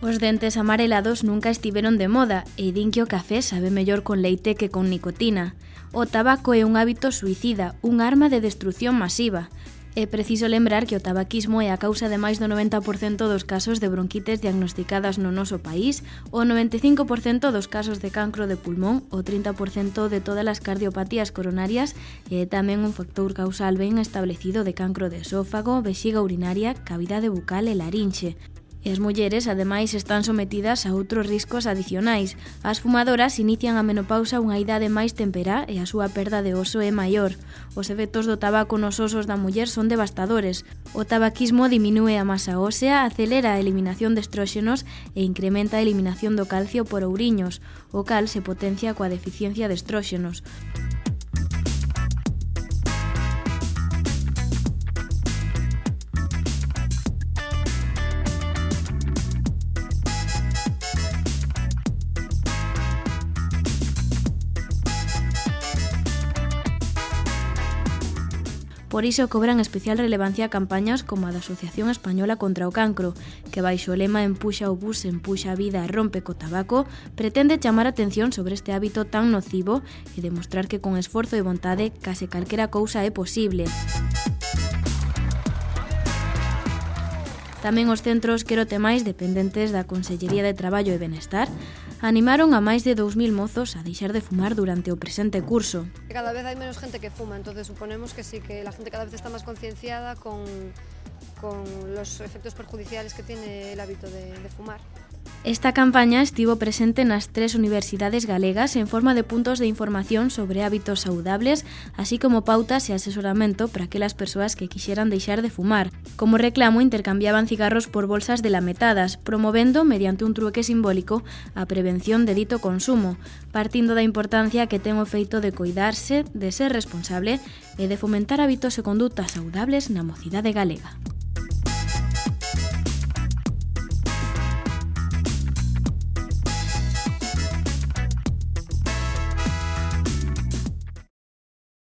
Os dentes amarelados nunca estiveron de moda e din que o café sabe mellor con leite que con nicotina. O tabaco é un hábito suicida, un arma de destrucción masiva. É preciso lembrar que o tabaquismo é a causa de máis do 90% dos casos de bronquites diagnosticadas no noso país, o 95% dos casos de cancro de pulmón, o 30% de todas as cardiopatías coronarias e é tamén un factor causal ben establecido de cancro de esófago, vexiga urinaria, cavidade bucal e larinxe. E as mulleres, ademais, están sometidas a outros riscos adicionais. As fumadoras inician a menopausa a unha idade máis temperá e a súa perda de oso é maior. Os efectos do tabaco nos osos da muller son devastadores. O tabaquismo diminúe a masa ósea, acelera a eliminación de estróxenos e incrementa a eliminación do calcio por ouriños. O cal se potencia coa deficiencia de estróxenos. Por iso cobran especial relevancia campañas como a da Asociación Española contra o Cancro, que baixo o lema Empuxa o bus, empuxa a vida e rompe co tabaco, pretende chamar a atención sobre este hábito tan nocivo e demostrar que con esforzo e vontade case calquera cousa é posible. Tamén os centros Querotemais, dependentes da Consellería de Traballo e Benestar, animaron a máis de 2.000 mozos a deixar de fumar durante o presente curso. Cada vez hai menos gente que fuma, entonces suponemos que sí, que la gente cada vez está más concienciada con los efectos perjudiciales que tiene el hábito de fumar. Esta campaña estivo presente nas 3 universidades galegas en forma de puntos de información sobre hábitos saudables, así como pautas e asesoramento para aquelas persoas que quixeran deixar de fumar. Como reclamo, intercambiaban cigarros por bolsas delametadas, promovendo, mediante un trueque simbólico, a prevención de dito consumo, partindo da importancia que ten o feito de coidarse, de ser responsable e de fomentar hábitos e condutas saudables na mocidade galega.